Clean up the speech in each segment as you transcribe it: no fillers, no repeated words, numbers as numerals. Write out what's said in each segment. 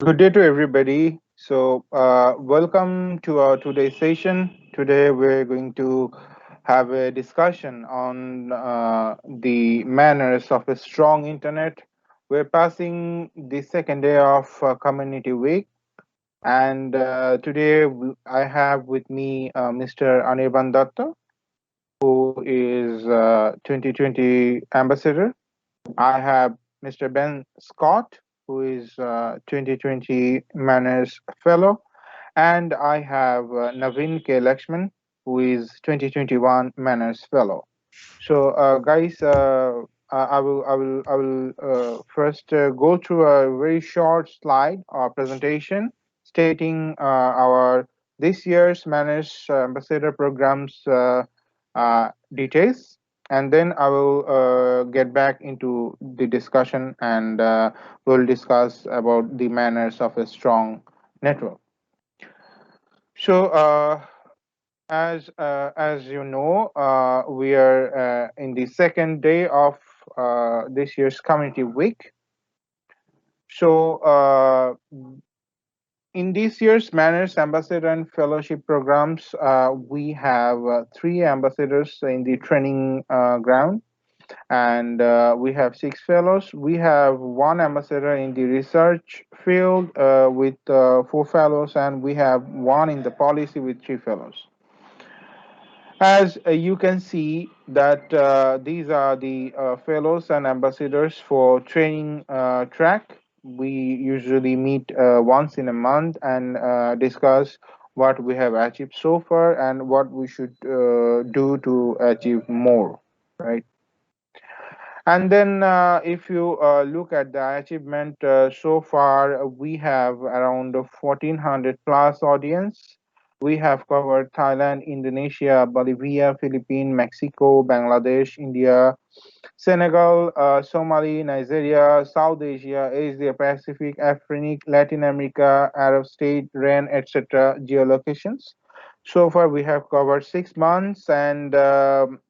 Good day to everybody. Welcome to our today's session. Today, we're going to have a discussion on the manners of a strong internet. We're passing the second day of Community Week, and today I have with me Mr. Anirban Datta, who is 2020 ambassador. I have Mr. Ben Scott, who is 2020 Manners Fellow, and I have Naveen K. Lakshman, who is 2021 Manners Fellow. Guys, I will first go through a very short slide or presentation stating our this year's Manners Ambassador programs details, and then I will get back into the discussion and we'll discuss about the manners of a strong network. So, as you know, we are in the second day of this year's Community Week. So, in this year's Manners Ambassador and Fellowship programs, we have three ambassadors in the training ground, and we have six fellows. We have one ambassador in the research field with four fellows, and we have one in the policy with three fellows. As you can see that these are the fellows and ambassadors for training track. We usually meet once in a month and discuss what we have achieved so far and what we should do to achieve more, right? And then if you look at the achievement so far, we have around 1400 plus audience. We have covered Thailand, Indonesia, Bolivia, Philippines, Mexico, Bangladesh, India, Senegal, Somali, Nigeria, South Asia, Asia Pacific, Africa, Latin America, Arab state, REN, etc. geolocations. So far, we have covered 6 months, and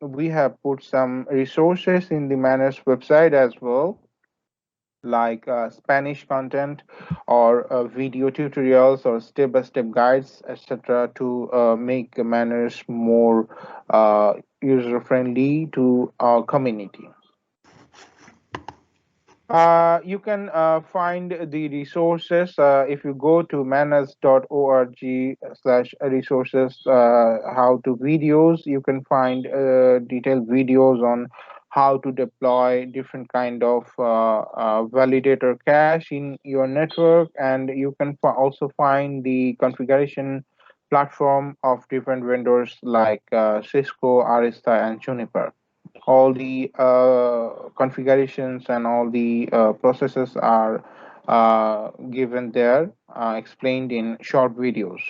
we have put some resources in the Manners website as well, like Spanish content or video tutorials or step-by-step guides, etc., to make Manners more user-friendly to our community. You can find the resources if you go to manners.org/resources, how to videos. You can find detailed videos on how to deploy different kind of validator cache in your network, and you can also find the configuration platform of different vendors like Cisco, Arista, and Juniper. All the configurations and all the processes are given there, explained in short videos.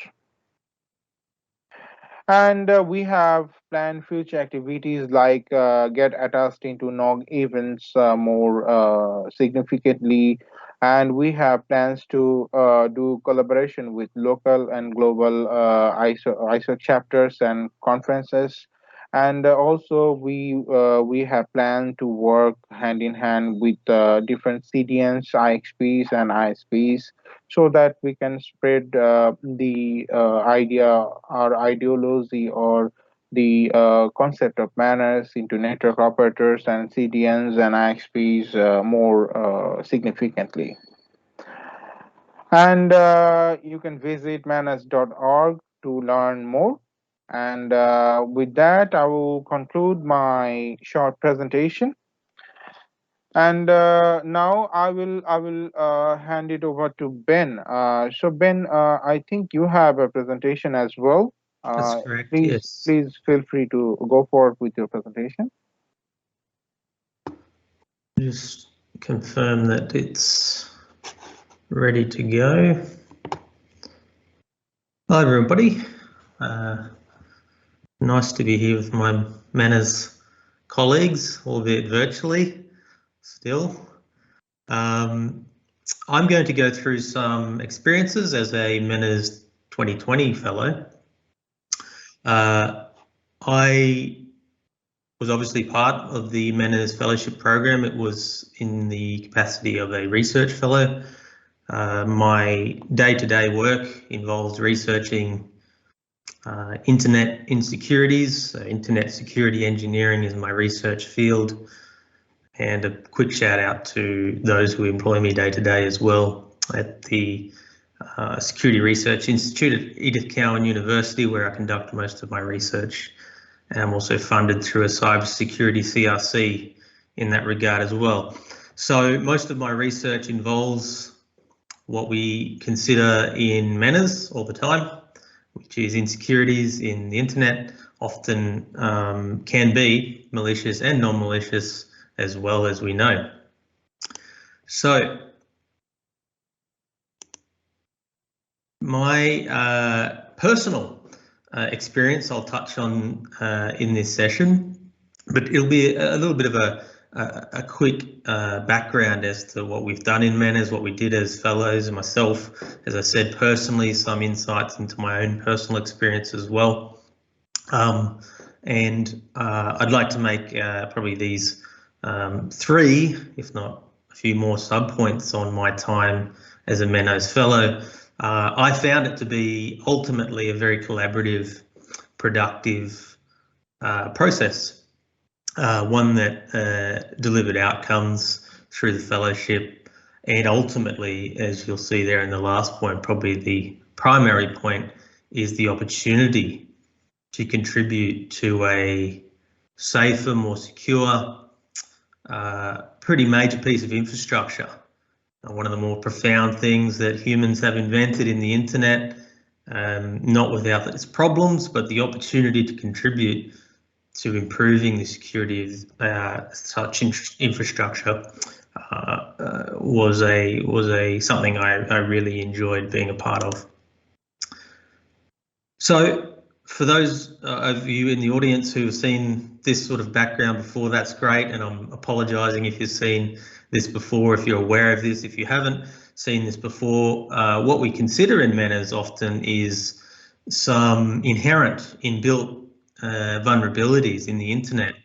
And we have planned future activities like get attached into NOG events more significantly. And we have plans to do collaboration with local and global ISO chapters and conferences. And also we have planned to work hand in hand with different CDNs, IXPs, and ISPs, so that we can spread the idea or ideology or the concept of manners into network operators and CDNs and IXPs more significantly. And you can visit manners.org to learn more. And with that, I will conclude my short presentation. And now I will hand it over to Ben. So Ben, I think you have a presentation as well. That's correct. Please feel free to go forward with your presentation. Just confirm that it's ready to go. Hello, everybody. Nice to be here with my Manners colleagues, albeit virtually still. I'm going to go through some experiences as a Manners 2020 fellow. I was obviously part of the Manners Fellowship program. It was in the capacity of a research fellow, My day-to-day work involves researching internet insecurities. So internet security engineering is my research field. And a quick shout out to those who employ me day to day as well at the Security Research Institute at Edith Cowan University, where I conduct most of my research. And I'm also funded through a cybersecurity CRC in that regard as well. So most of my research involves what we consider in MANRS all the time, which is insecurities in the internet, often can be malicious and non-malicious, as well as we know. So my personal experience I'll touch on in this session, but it'll be a little bit of a quick background as to what we've done in MANRS, what we did as fellows, and myself, as I said, personally, some insights into my own personal experience as well. And I'd like to make probably these 3, if not a few more sub-points on my time as a MANRS fellow. I found it to be ultimately a very collaborative, productive process, one that delivered outcomes through the fellowship, and ultimately, as you'll see there in the last point, probably the primary point is the opportunity to contribute to a safer, more secure, pretty major piece of infrastructure. One of the more profound things that humans have invented in the internet, not without its problems, but the opportunity to contribute to improving the security of such infrastructure was something I really enjoyed being a part of. So for those of you in the audience who have seen this sort of background before, that's great, and I'm apologising if you've seen this before, if you're aware of this. If you haven't seen this before, what we consider in MANRS often is some inherent, inbuilt vulnerabilities in the internet.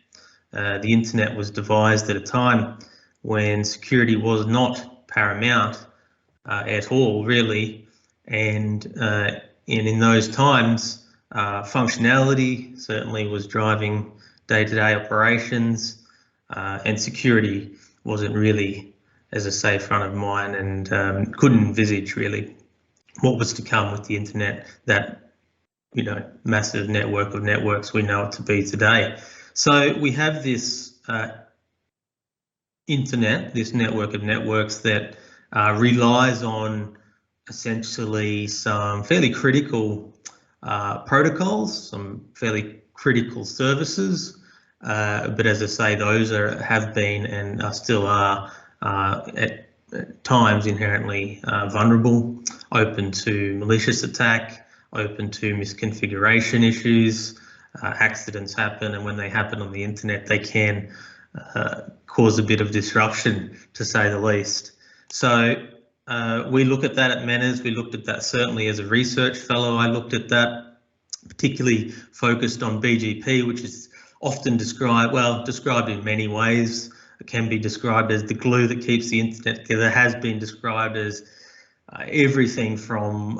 The internet was devised at a time when security was not paramount at all, really, and in those times, functionality certainly was driving day-to-day operations, and security wasn't really, as I say, front of mind, and couldn't envisage really what was to come with the internet, that, you know, massive network of networks we know it to be today. So we have this internet, this network of networks that relies on essentially some fairly critical protocols, some fairly critical services, but as I say, those have been and still are at times inherently vulnerable, open to malicious attack, open to misconfiguration issues. Accidents happen, and when they happen on the internet, they can cause a bit of disruption, to say the least. So we look at that at MANRS. We looked at that certainly as a research fellow. I looked at that, particularly focused on BGP, which is often described in many ways. It can be described as the glue that keeps the internet together, has been described as everything from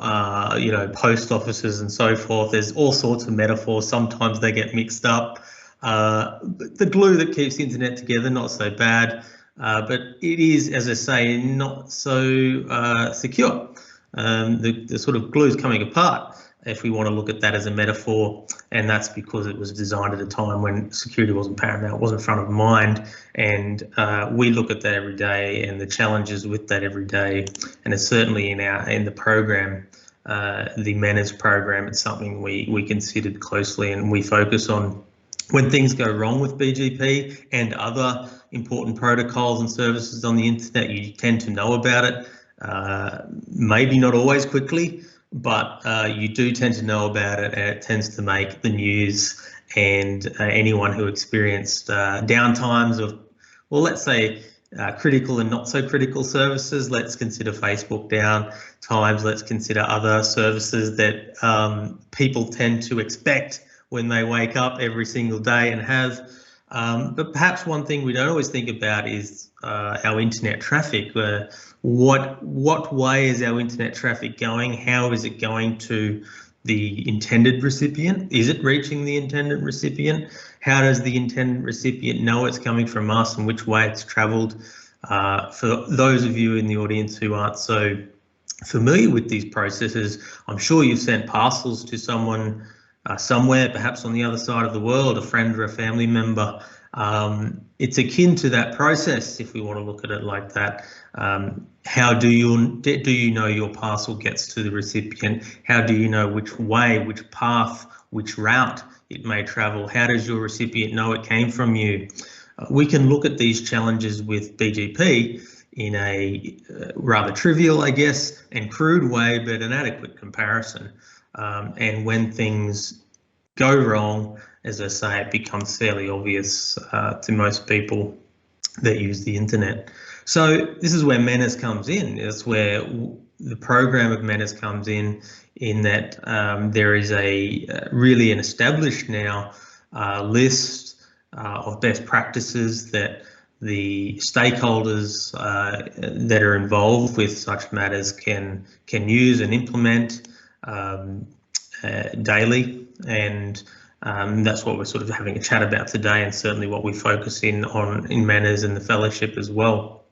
you know, post offices and so forth. There's all sorts of metaphors. Sometimes they get mixed up. The glue that keeps the internet together, not so bad, but it is, as I say, not so secure. The sort of glue is coming apart, if we want to look at that as a metaphor, and that's because it was designed at a time when security wasn't paramount, wasn't front of mind, and we look at that every day and the challenges with that every day. And it's certainly in the program, the MANRS program, it's something we considered closely, and we focus on when things go wrong with BGP and other important protocols and services on the internet. You tend to know about it, maybe not always quickly, but you do tend to know about it, and it tends to make the news. And anyone who experienced downtimes of, well, let's say critical and not so critical services, let's consider Facebook down times, let's consider other services that people tend to expect when they wake up every single day and have. But perhaps one thing we don't always think about is our internet traffic. What way is our internet traffic going? How is it going to the intended recipient? Is it reaching the intended recipient? How does the intended recipient know it's coming from us and which way it's travelled? For those of you in the audience who aren't so familiar with these processes, I'm sure you've sent parcels to someone somewhere, perhaps on the other side of the world, a friend or a family member. It's akin to that process, if we want to look at it like that. How do you know your parcel gets to the recipient? How do you know which way, which path, which route it may travel? How does your recipient know it came from you? We can look at these challenges with BGP in a rather trivial, I guess, and crude way, but an adequate comparison. And when things go wrong, as I say, it becomes fairly obvious to most people that use the internet. So this is where menace comes in. It's where the program of menace comes in that there is really an established now list of best practices that the stakeholders that are involved with such matters can use and implement daily, and that's what we're sort of having a chat about today, and certainly what we focus in on in MANRS and the fellowship as well.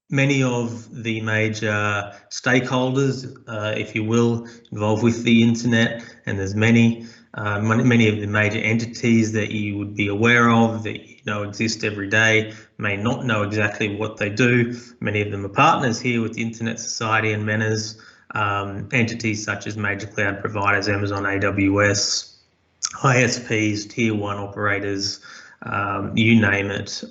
Many of the major stakeholders, if you will, involved with the internet, and there's many of the major entities that you would be aware of, that you know exist every day, may not know exactly what they do. Many of them are partners here with the Internet Society and MANRS. Entities such as major cloud providers, Amazon, AWS, ISPs, tier 1 operators, you name it.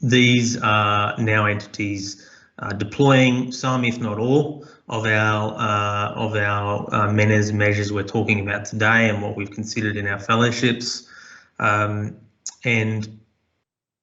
These are now entities deploying some, if not all, of our MANRS measures we're talking about today and what we've considered in our fellowships. And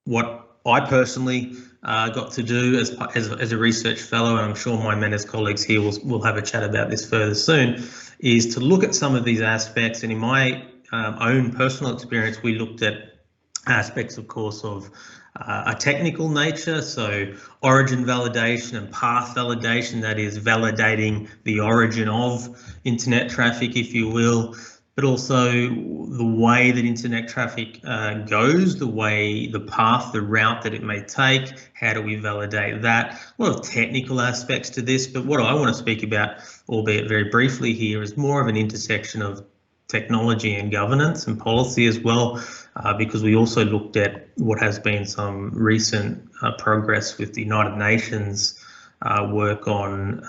what I personally got to do as a research fellow, and I'm sure my MANRS colleagues here will have a chat about this further soon, is to look at some of these aspects. And in my own personal experience, we looked at aspects, of course, of a technical nature, so origin validation and path validation, that is validating the origin of internet traffic, if you will, but also the way that internet traffic goes, the path, the route that it may take. How do we validate that? A lot of technical aspects to this, but what I want to speak about, albeit very briefly here, is more of an intersection of technology and governance and policy as well, because we also looked at what has been some recent progress with the United Nations work on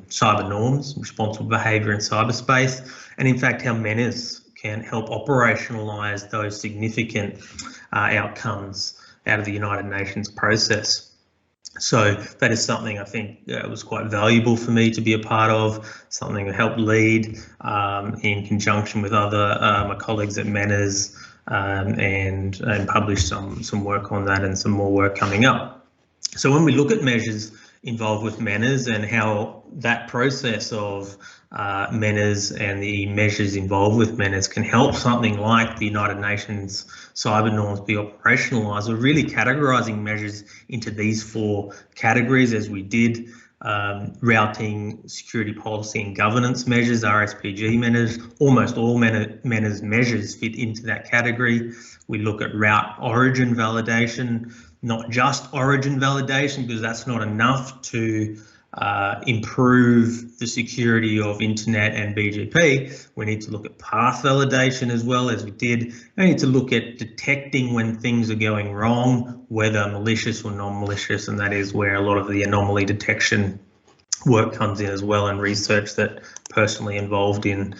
cyber norms, responsible behaviour in cyberspace, and in fact how MANRS can help operationalise those significant outcomes out of the United Nations process. So that is something I think was quite valuable for me to be a part of, something that helped lead in conjunction with other my colleagues at MANRS, and publish some work on that, and some more work coming up. So when we look at measures involved with MANRS and how that process of MANRS and the measures involved with MANRS can help something like the United Nations cyber norms be operationalised, we're really categorising measures into these 4 categories, as we did. Routing, security policy and governance measures, RSPG measures, almost all MANRS measures fit into that category. We look at route origin validation, not just origin validation, because that's not enough to improve the security of internet and BGP. We need to look at path validation as well, as we did. We need to look at detecting when things are going wrong, whether malicious or non-malicious, and that is where a lot of the anomaly detection work comes in as well, and research that personally involved in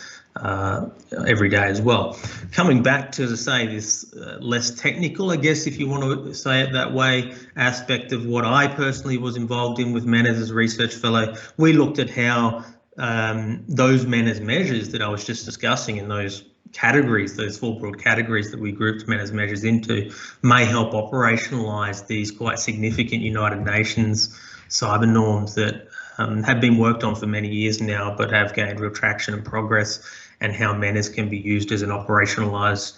every day as well. Coming back to say this less technical, I guess, if you want to say it that way, aspect of what I personally was involved in with MANRS as a research fellow, we looked at how those MANRS measures that I was just discussing in those categories, those 4 broad categories that we grouped MANRS measures into, may help operationalise these quite significant United Nations cyber norms that have been worked on for many years now, but have gained real traction and progress, and how MANRS can be used as an operationalised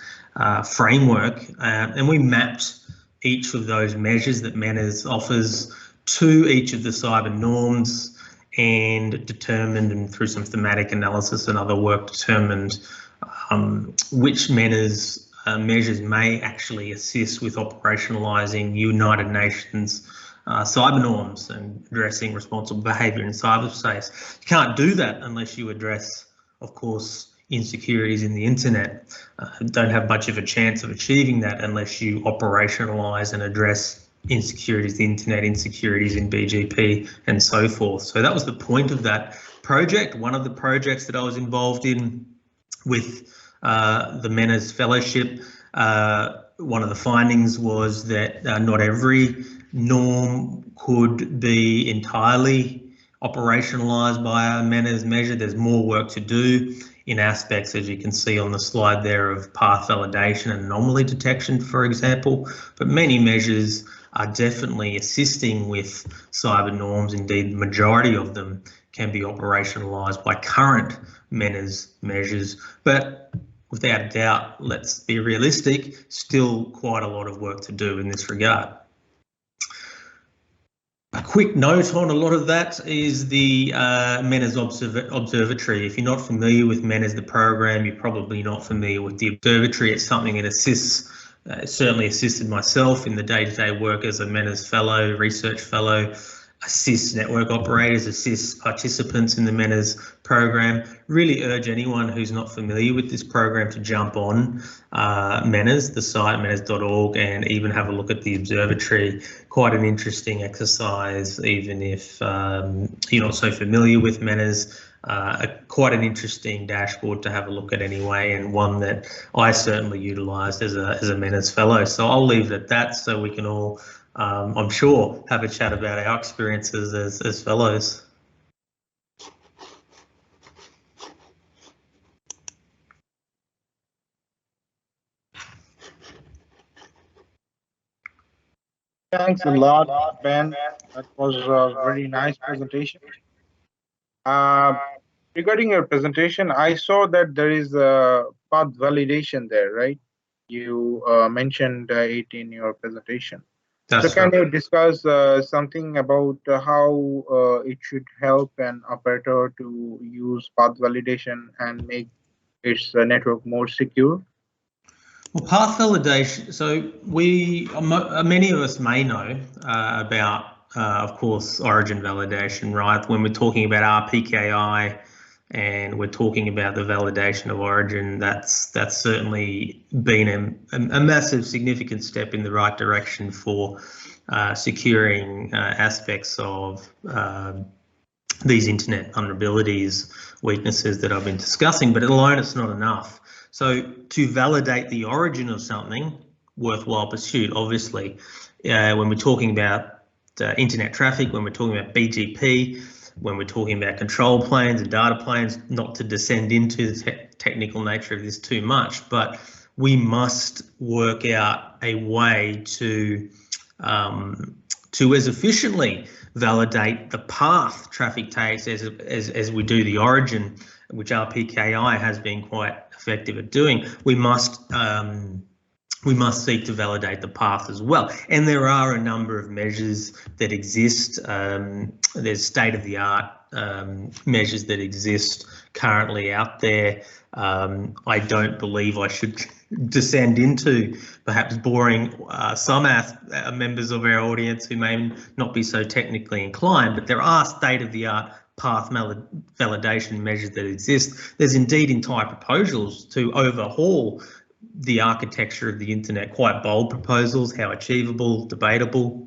framework. And we mapped each of those measures that MANRS offers to each of the cyber norms, and determined, and through some thematic analysis and other work, determined which MANRS measures may actually assist with operationalising United Nations cyber norms and addressing responsible behaviour in cyberspace. You can't do that unless you address, of course, insecurities in the internet. Don't have much of a chance of achieving that unless you operationalise and address insecurities in the internet, insecurities in BGP, and so forth. So that was the point of that project. One of the projects that I was involved in with the MANRS Fellowship, one of the findings was that not every norm could be entirely operationalised by a MANRS measure. There's more work to do in aspects, as you can see on the slide there, of path validation and anomaly detection, for example, but many measures are definitely assisting with cyber norms. Indeed, the majority of them can be operationalised by current MANRS measures, but without a doubt, let's be realistic, still quite a lot of work to do in this regard. A quick note on a lot of that is the MANRS Observatory. If you're not familiar with MANRS, the program, you're probably not familiar with the observatory. It's something that assists, certainly assisted myself in the day-to-day work as a MANRS fellow, research fellow, assists network operators, assists participants in the MANRS program. Really urge anyone who's not familiar with this program to jump on MANRS, the site manrs.org, and even have a look at the observatory. Quite an interesting exercise, even if you're not so familiar with MANRS. Quite an interesting dashboard to have a look at anyway, and one that I certainly utilised as a MANRS fellow. So I'll leave it at that, so we can all, I'm sure, have a chat about our experiences as fellows. Thanks a lot, Ben. That was a very nice presentation. Regarding your presentation, I saw that there is a path validation there, right? You mentioned it in your presentation. That's so can right. you discuss something about how it should help an operator to use path validation and make its network more secure? Well, path validation, so many of us may know about, of course, origin validation, right? When we're talking about RPKI and we're talking about the validation of origin, that's certainly been a massive, significant step in the right direction for securing aspects of these internet vulnerabilities, weaknesses that I've been discussing, but alone it's not enough. So to validate the origin of something, worthwhile pursuit, obviously, when we're talking about internet traffic, when we're talking about BGP, when we're talking about control planes and data planes, not to descend into the technical nature of this too much, but we must work out a way to as efficiently validate the path traffic takes as we do the origin, which RPKI has been quite effective at doing. We must seek to validate the path as well. And there are a number of measures that exist. There's state-of-the-art measures that exist currently out there. I don't believe I should descend into perhaps boring some members of our audience who may not be so technically inclined, but there are state-of-the-art path validation measures that exist. There's indeed entire proposals to overhaul the architecture of the internet, quite bold proposals, how achievable, debatable,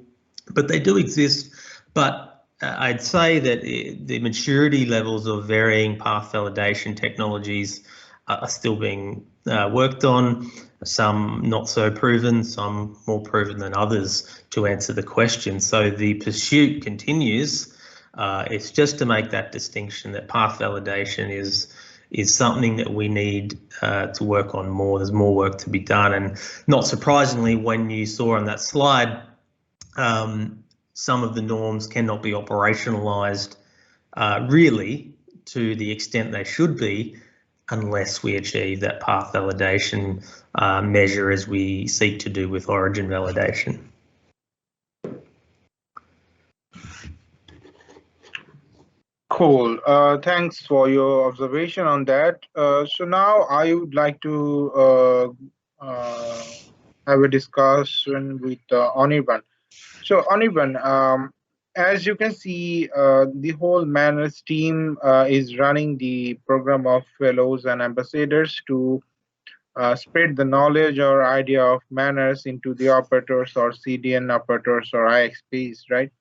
but they do exist. But I'd say that the maturity levels of varying path validation technologies are still being worked on, some not so proven, some more proven than others, to answer the question. So the pursuit continues. It's just to make that distinction that path validation is something that we need to work on more. There's more work to be done, and not surprisingly, when you saw on that slide, some of the norms cannot be operationalized really to the extent they should be unless we achieve that path validation measure as we seek to do with origin validation. Cool. Thanks for your observation on that. So now I would like to have a discussion with Anirban. So Anirban, as you can see, the whole MANRS team is running the program of fellows and ambassadors to spread the knowledge or idea of manners into the operators or CDN operators or IXPs, right?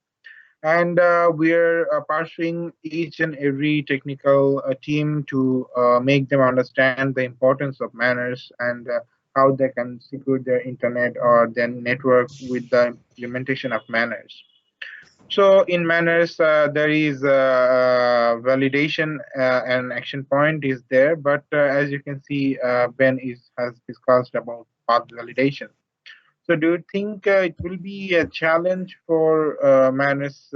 And we're pursuing each and every technical team to make them understand the importance of manners and how they can secure their internet or their network with the implementation of manners. So in manners, there is validation and action point is there, but as you can see, Ben has discussed about path validation. So do you think it will be a challenge for MANRS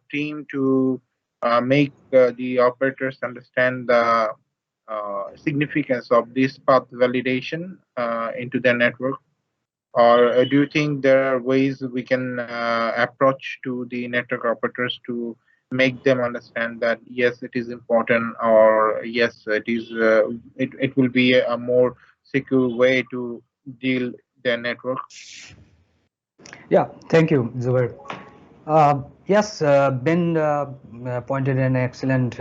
team to make the operators understand the significance of this path validation into their network? Or do you think there are ways we can approach to the network operators to make them understand that yes, it is important, or yes, it will be a more secure way to deal their network? Yeah, thank you, Zobair. Yes, Ben pointed an excellent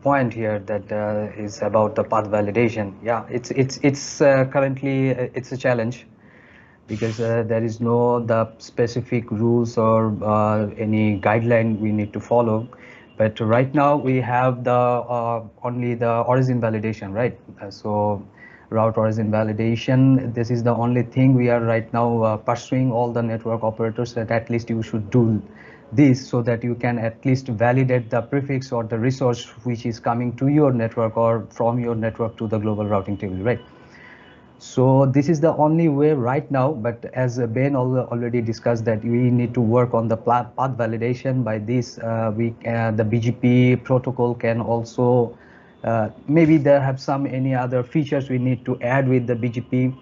point here that is about the path validation. Yeah, it's currently it's a challenge because there is no the specific rules or any guideline we need to follow. But right now we have the only the origin validation, right? So route origin validation, this is the only thing we are right now pursuing all the network operators that at least you should do this so that you can at least validate the prefix or the resource which is coming to your network or from your network to the global routing table, right? So this is the only way right now, but as Ben already discussed that we need to work on the path validation. By this, the BGP protocol can also maybe there have some any other features we need to add with the BGP,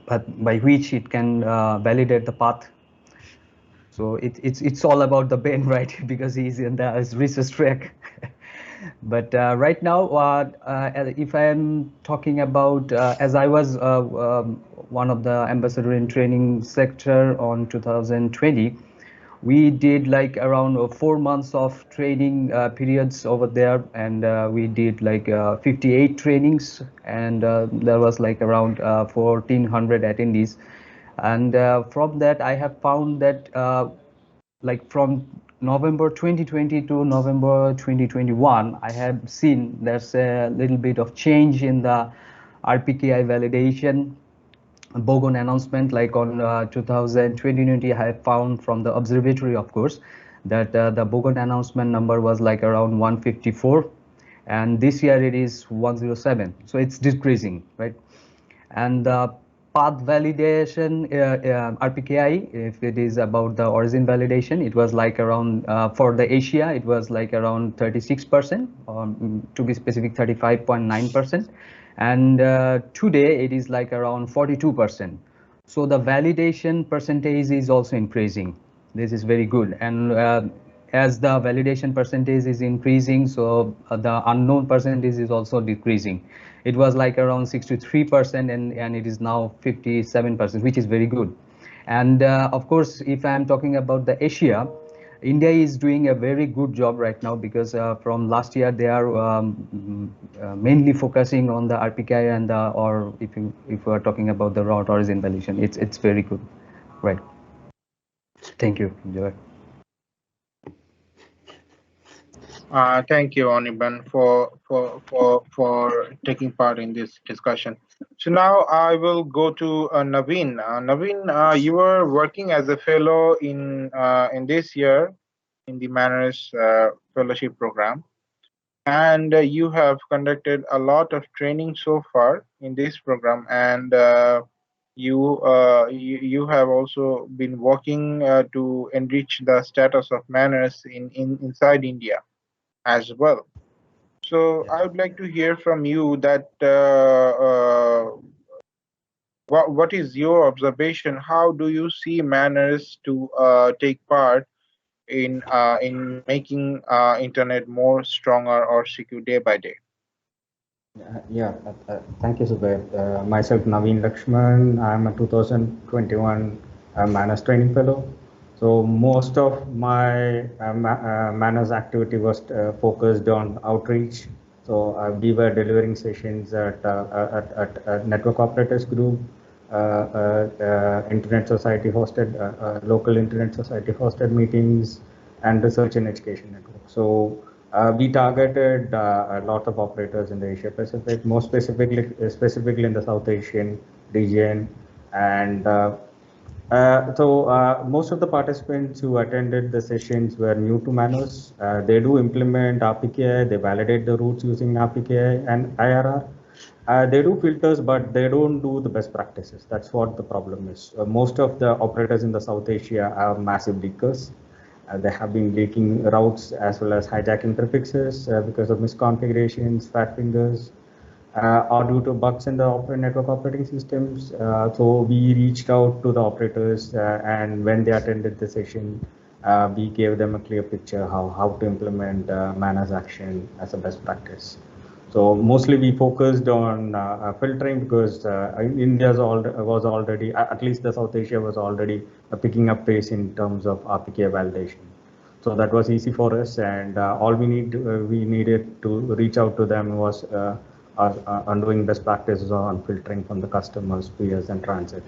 but by which it can validate the path. So it's all about the Ben, right? Because he's in the research track. But right now, if I am talking about, as I was one of the ambassador in training sector on 2020, we did like around 4 months of training periods over there, and we did like 58 trainings, and there was like around 1400 attendees. And from that, I have found that like from November 2020 to November 2021, I have seen there's a little bit of change in the RPKI validation. Bogon announcement, like on 2020, I have found from the observatory, of course, that the Bogon announcement number was like around 154, and this year it is 107. So it's decreasing, right? And the path validation RPKI, if it is about the origin validation, it was like around for the Asia it was like around 36%, to be specific 35.9%, and today it is like around 42%. So the validation percentage is also increasing. This is very good. And as the validation percentage is increasing, so the unknown percentage is also decreasing. It was like around 63%, and it is now 57%, which is very good. And of course, if I'm talking about the Asia, India is doing a very good job right now, because from last year they are mainly focusing on the RPKI and or if we are talking about the route origin validation, it's very good, right? Thank you, Joy. Thank you, Anirban, for taking part in this discussion. So now I will go to Naveen. Naveen, you were working as a fellow in this year in the MANRS fellowship program, and you have conducted a lot of training so far in this program, and you have also been working to enrich the status of MANRS in inside India as well. So I would like to hear from you that what is your observation? How do you see manners to take part in making internet more stronger or secure day by day? Thank you, Zobair. Myself, Naveen Lakshman. I'm a 2021 MANRS training fellow. So most of my MANRS activity was focused on outreach. So we were delivering sessions at Network Operators Group, Internet Society hosted, local Internet Society hosted meetings, and Research and Education Network. So we targeted a lot of operators in the Asia Pacific, more specifically in the South Asian region, and most of the participants who attended the sessions were new to MANRS. They do implement RPKI, they validate the routes using RPKI and IRR. They do filters, but they don't do the best practices. That's what the problem is. Most of the operators in the South Asia are massive leakers. They have been leaking routes as well as hijacking prefixes because of misconfigurations, fat fingers, or due to bugs in the network operating systems. So we reached out to the operators, and when they attended the session, we gave them a clear picture how to implement MANRS action as a best practice. So mostly we focused on filtering because India was already, at least the South Asia was already picking up pace in terms of RPK validation. So that was easy for us, and all we needed to reach out to them was on doing best practices on filtering from the customers, peers, and transit.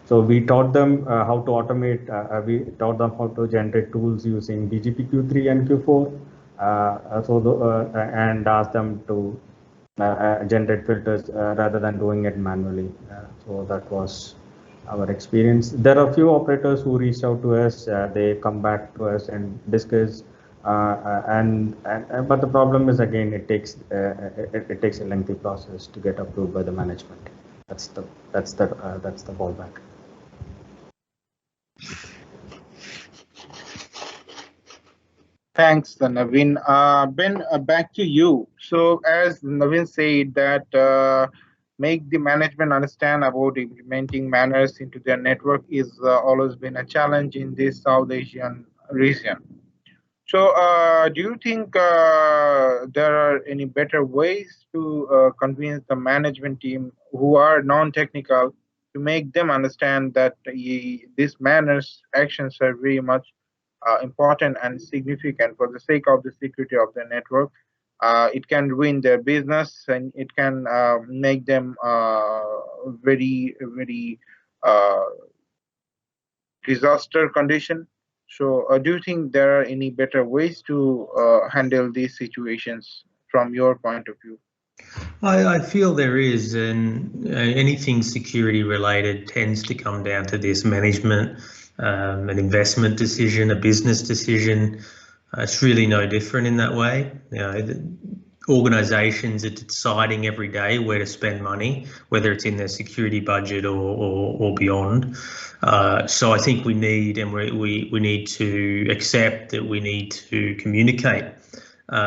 So we taught them how to automate. We taught them how to generate tools using BGP Q3 and Q4. And asked them to generate filters rather than doing it manually. So that was our experience. There are a few operators who reached out to us. They come back to us and discuss. But the problem is again, it takes a lengthy process to get approved by the management. That's the fallback. Thanks, Naveen. Ben, back to you. So, as Naveen said, that make the management understand about implementing manners into their network is always been a challenge in this South Asian region. So, do you think there are any better ways to convince the management team who are non-technical to make them understand that these manners actions are very much important and significant for the sake of the security of the network? It can ruin their business and it can make them very uh, disaster condition. So, do you think there are any better ways to handle these situations from your point of view? I feel there is, and anything security related tends to come down to this management, an investment decision, a business decision. It's really no different in that way. You know, organisations are deciding every day where to spend money, whether it's in their security budget or beyond. So I think we need, and we need to accept that we need to communicate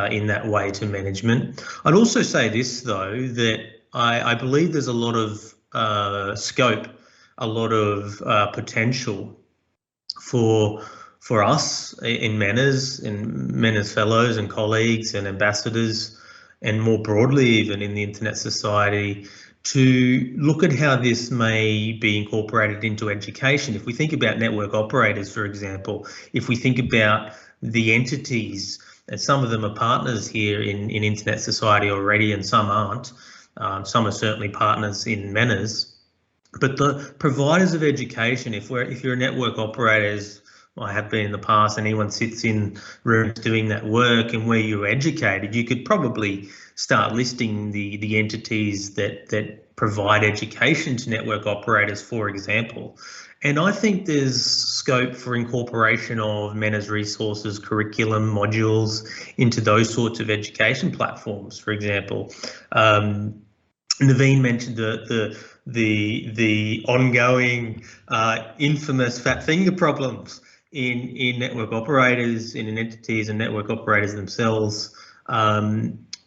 in that way to management. I'd also say this though, that I believe there's a lot of scope, a lot of potential for us in MANRS fellows and colleagues and ambassadors, and more broadly even in the Internet Society, to look at how this may be incorporated into education. If we think about network operators, for example, if we think about the entities, and some of them are partners here in Internet Society already and some aren't, some are certainly partners in MANRS. But the providers of education, if you're a network operator, as I have been in the past, and anyone sits in rooms doing that work and where you're educated, you could probably start listing the entities that provide education to network operators, for example. And I think there's scope for incorporation of MANRS resources, curriculum, modules into those sorts of education platforms, for example. Naveen mentioned the ongoing infamous fat finger problems in network operators, in entities and network operators themselves.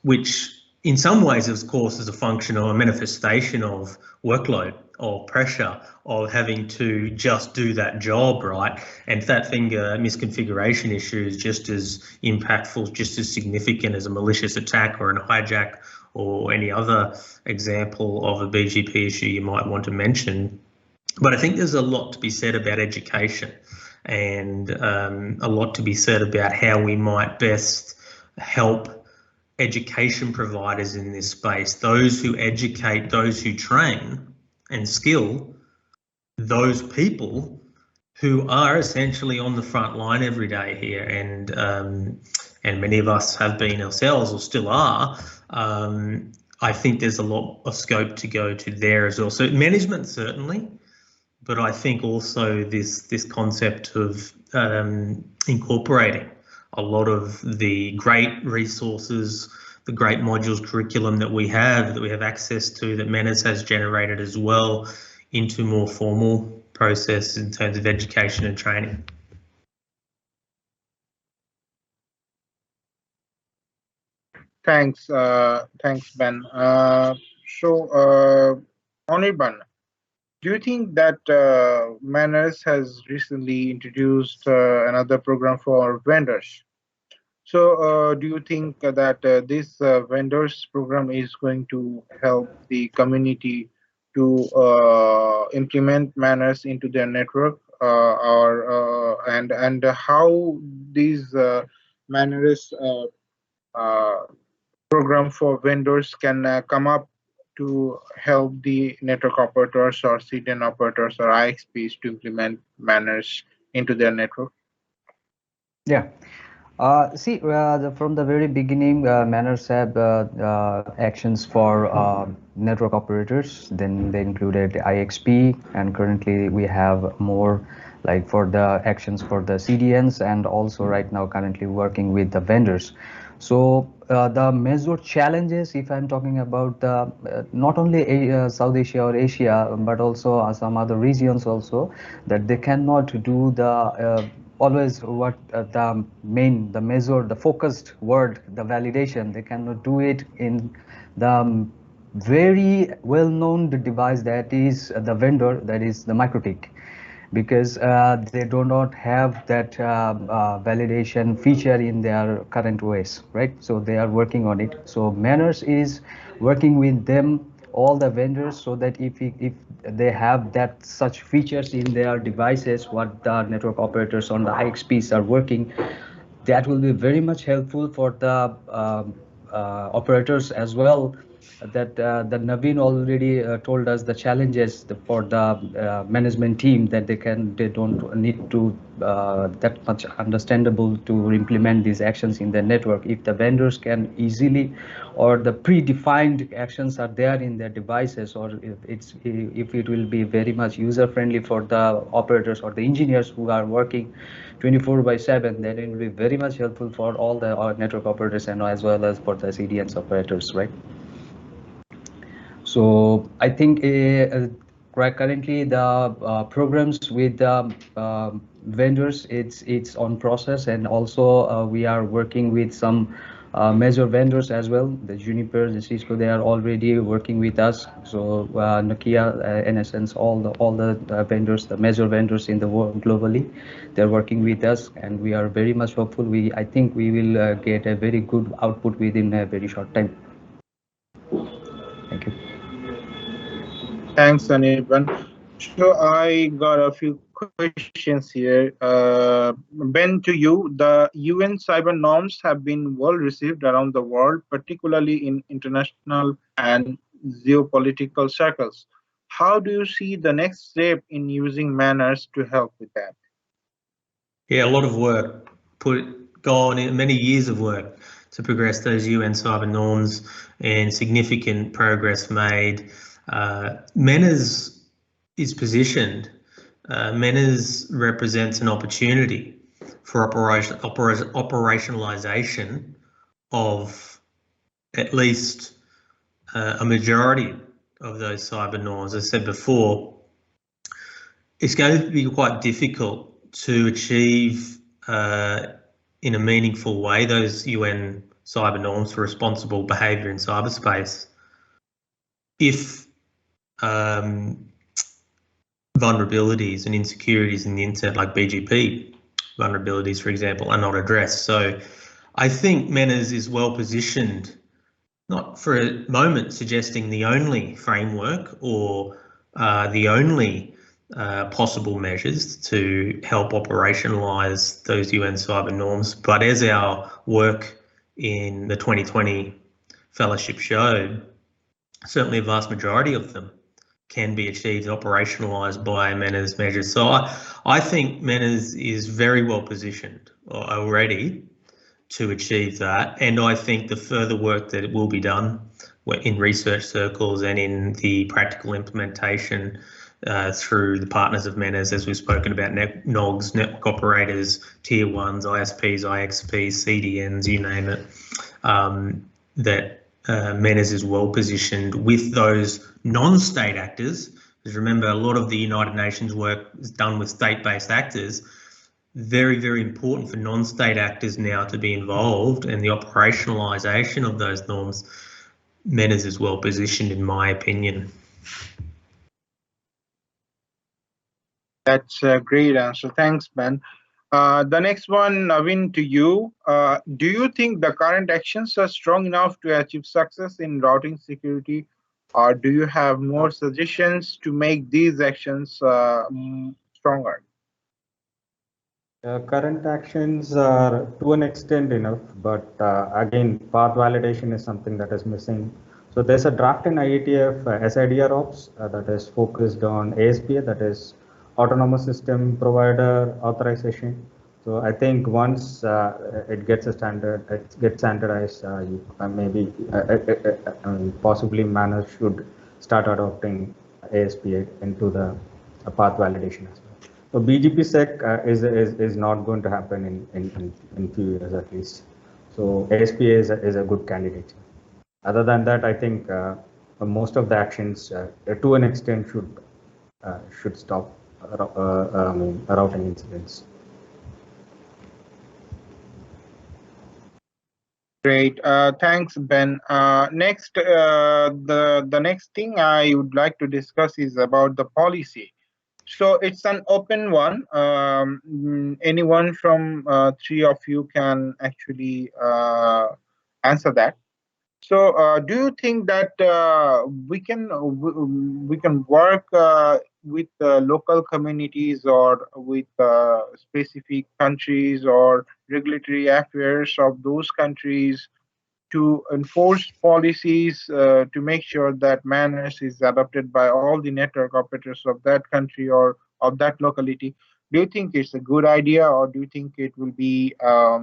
which in some ways, of course, is a function or a manifestation of workload or pressure of having to just do that job, right? And fat finger misconfiguration issue is just as impactful, just as significant as a malicious attack or an hijack or any other example of a BGP issue you might want to mention. But I think there's a lot to be said about education and a lot to be said about how we might best help education providers in this space, those who educate, those who train and skill those people who are essentially on the front line every day here, and many of us have been ourselves or still are. I think there's a lot of scope to go to there as well. So management certainly, but I think also this concept of incorporating a lot of the great resources, the great modules curriculum that we have access to, that MANRS has generated as well, into more formal process in terms of education and training. Thanks, Ben. Anirban, do you think that MANRS has recently introduced another program for vendors? So do you think that this vendors program is going to help the community to implement MANRS into their network, and how these MANRS program for vendors can come up to help the network operators or CDN operators or IXPs to implement MANRS into their network? Yeah. From the very beginning, MANRS have actions for network operators. Then they included IXP, and currently we have more like for the actions for the CDNs, and also right now currently working with the vendors. So the major challenges, if I'm talking about not only South Asia or Asia, but also some other regions also, that they cannot do the always what the measure, the focused word, the validation, they cannot do it in the very well-known device that is the vendor, that is the MikroTik, because they do not have that validation feature in their current OS, right? So they are working on it. So MANRS is working with them, all the vendors, so that if they have that such features in their devices, what the network operators on the IXPs are working, that will be very much helpful for the operators as well. That Naveen already told us the challenges for the management team, that they don't need to that much understandable to implement these actions in the network. If the vendors can easily, or the predefined actions are there in their devices, or if it will be very much user friendly for the operators or the engineers who are working 24/7, then it will be very much helpful for all the network operators and as well as for the CDNs operators, right? So I think currently the programs with vendors, it's on process, and also we are working with some major vendors as well. The Juniper, the Cisco, they are already working with us. So Nokia, NSNs, all the vendors, the major vendors in the world globally, they're working with us, and we are very much hopeful. I think we will get a very good output within a very short time. Thank you. Thanks, Anirban. So I got a few questions here. Ben, to you, the UN cyber norms have been well received around the world, particularly in international and geopolitical circles. How do you see the next step in using MANRS to help with that? Yeah, a lot of work gone in, many years of work to progress those UN cyber norms, and significant progress made. MANRS is positioned. MANRS represents an opportunity for operationalization of at least a majority of those cyber norms. As I said before, it's going to be quite difficult to achieve in a meaningful way those UN cyber norms for responsible behaviour in cyberspace. If vulnerabilities and insecurities in the internet, like BGP vulnerabilities, for example, are not addressed. So I think MANRS is well positioned, not for a moment suggesting the only framework or the only possible measures to help operationalise those UN cyber norms, but as our work in the 2020 fellowship showed, certainly a vast majority of them can be achieved and operationalised by MANRS measures. So I think MANRS is very well positioned already to achieve that, and I think the further work that will be done in research circles and in the practical implementation through the partners of MANRS, as we've spoken about, NOGs, network operators, tier ones, ISPs, IXPs, CDNs, you name it, that MANRS is well positioned with those non-state actors. Because remember, a lot of the United Nations work is done with state-based actors. Very, very important for non-state actors now to be involved, and the operationalisation of those norms. MANRS is well positioned, in my opinion. That's a great answer. Thanks, Ben. The next one, Naveen, to you. Do you think the current actions are strong enough to achieve success in routing security, or do you have more suggestions to make these actions stronger? Current actions are to an extent enough, but again, path validation is something that is missing. So there's a draft in IETF SIDR Ops that is focused on ASPA, that is Autonomous System Provider Authorization. So I think once it gets standardized, maybe possibly MANRS should start adopting ASPA into the path validation as well. So BGP-SEC is not going to happen in few years at least. So ASPA is a good candidate. Other than that, I think most of the actions, to an extent, should stop routing incidents. Great. Thanks, Ben. Next, the next thing I would like to discuss is about the policy. So it's an open one. Anyone from three of you can actually answer that. So do you think that we can work with local communities or with specific countries or regulatory affairs of those countries to enforce policies to make sure that MANRS is adopted by all the network operators of that country or of that locality? Do you think it's a good idea, or do you think it will be a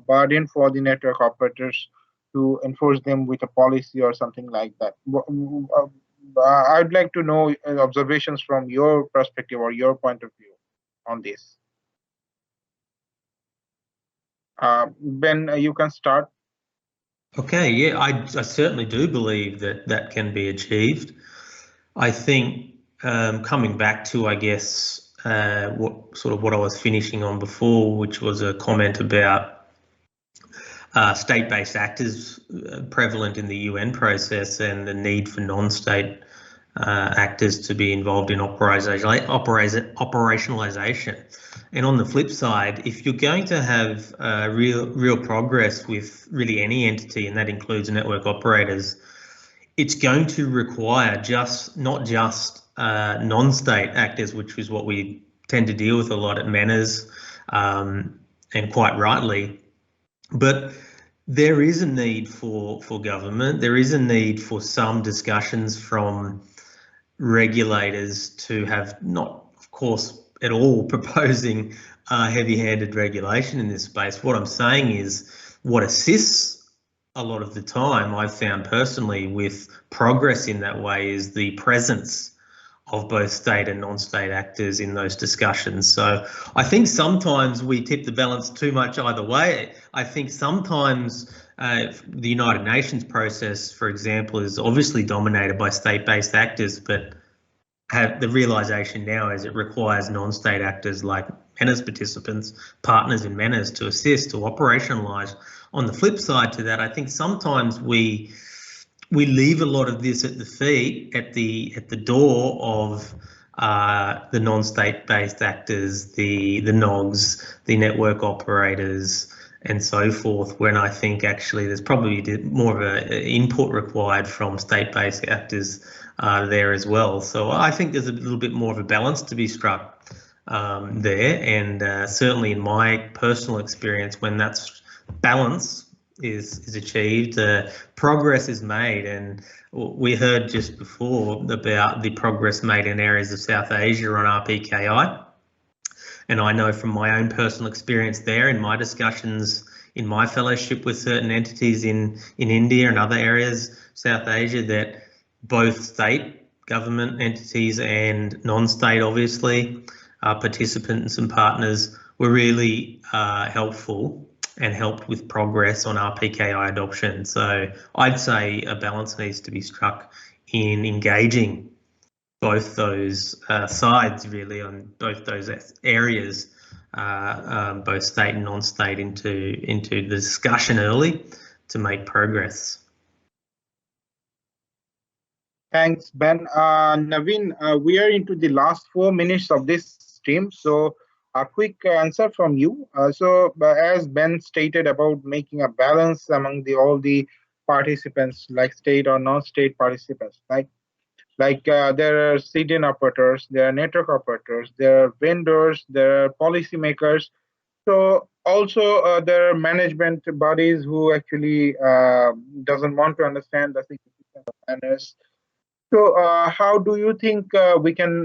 burden for the network operators to enforce them with a policy or something like that? I'd like to know observations from your perspective or your point of view on this. Ben, you can start. Okay, yeah, I certainly do believe that can be achieved. I think coming back to, I guess, what I was finishing on before, which was a comment about state-based actors prevalent in the UN process and the need for non-state actors to be involved in operationalization. And on the flip side, if you're going to have real progress with really any entity, and that includes network operators, it's going to require not just non-state actors, which is what we tend to deal with a lot at MANRS, and quite rightly, but there is a need for government. There is a need for some discussions from regulators to have, not, of course, at all proposing heavy-handed regulation in this space. What I'm saying is what assists a lot of the time, I've found personally, with progress in that way is the presence of both state and non-state actors in those discussions. So I think sometimes we tip the balance too much either way. I think sometimes the United Nations process, for example, is obviously dominated by state-based actors, but have the realization now is it requires non-state actors like MANRS participants, partners in MANRS to assist, to operationalize. On the flip side to that, I think sometimes we leave a lot of this at the feet, at the door of the non-state-based actors, the NOGs, the network operators, and so forth, when I think actually there's probably more of an input required from state-based actors there as well. So I think there's a little bit more of a balance to be struck there, and certainly in my personal experience, when that's balance is achieved, progress is made. And we heard just before about the progress made in areas of South Asia on RPKI. And I know from my own personal experience there, in my discussions in my fellowship with certain entities in India and other areas, South Asia, that both state government entities and non-state, obviously, participants and partners were really helpful and helped with progress on RPKI adoption. So I'd say a balance needs to be struck in engaging both those sides, really, on both those areas, both state and non-state, into the discussion early to make progress. Thanks, Ben. Naveen, we are into the last 4 minutes of this stream, so a quick answer from you. As Ben stated about making a balance among all the participants, like state or non-state participants, right? Like there are CDN operators, there are network operators, there are vendors, there are policymakers. So also there are management bodies who actually doesn't want to understand the significance of MANRS. So how do you think we can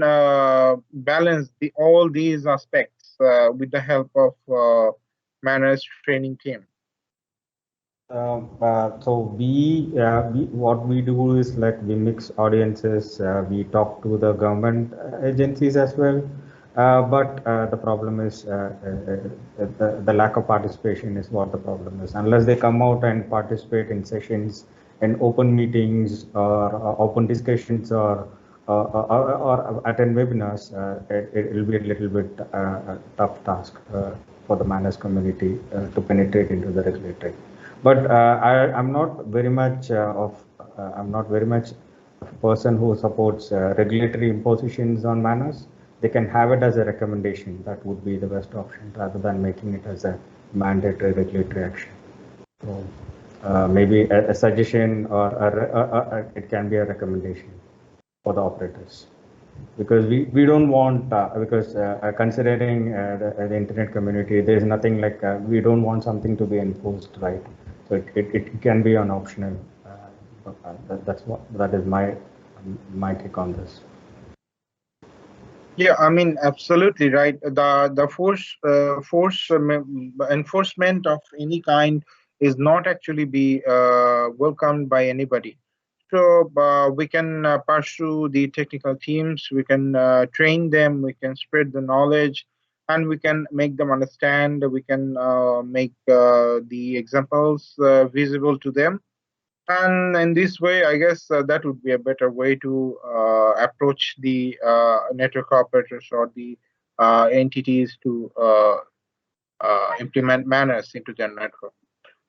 balance all these aspects with the help of MANRS training team? So what we do is, like, we mix audiences. We talk to the government agencies as well. But the problem is the lack of participation is what the problem is. Unless they come out and participate in sessions and open meetings or open discussions or attend webinars, it will be a little bit tough task for the MANRS community to penetrate into the regulatory. But I'm not very much a person who supports regulatory impositions on MANRS. They can have it as a recommendation. That would be the best option, rather than making it as a mandatory regulatory action. So maybe a suggestion, or it can be a recommendation for the operators, because we don't want, considering the internet community, there is nothing like we don't want something to be enforced, right? So it can be an optional. That is my take on this. Yeah, I mean, absolutely right. The force enforcement of any kind is not actually be welcomed by anybody. So we can pursue the technical teams, we can train them, we can spread the knowledge, and we can make them understand. We can make the examples visible to them. And in this way, I guess that would be a better way to approach the network operators or the entities to implement MANRS into their network.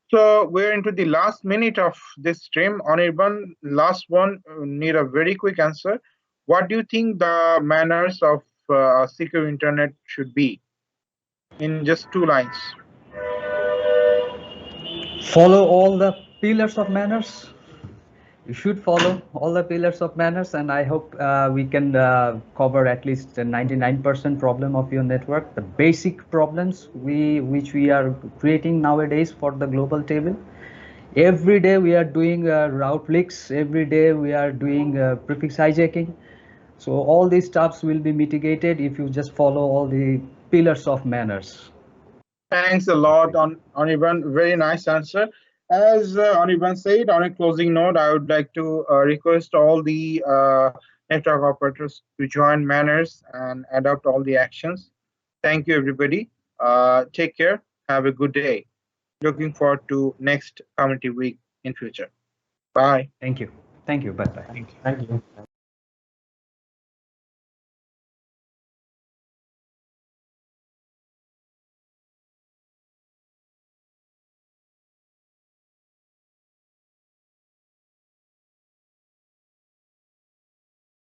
So we're into the last minute of this stream. Anirban, last one, need a very quick answer. What do you think the MANRS of secure internet should be? In just 2 lines. Follow all the pillars of MANRS. You should follow all the pillars of MANRS, and I hope we can cover at least the 99% problem of your network, the basic problems which we are creating nowadays for the global table. Every day we are doing route leaks, every day we are doing prefix hijacking. So all these stuffs will be mitigated if you just follow all the pillars of MANRS. Thanks a lot, Anirban. Very nice answer. As Anirban said, on a closing note, I would like to request all the network operators to join MANRS and adopt all the actions. Thank you, everybody. Take care. Have a good day. Looking forward to next community week in future. Bye. Thank you. Thank you. Bye-bye. Thank you.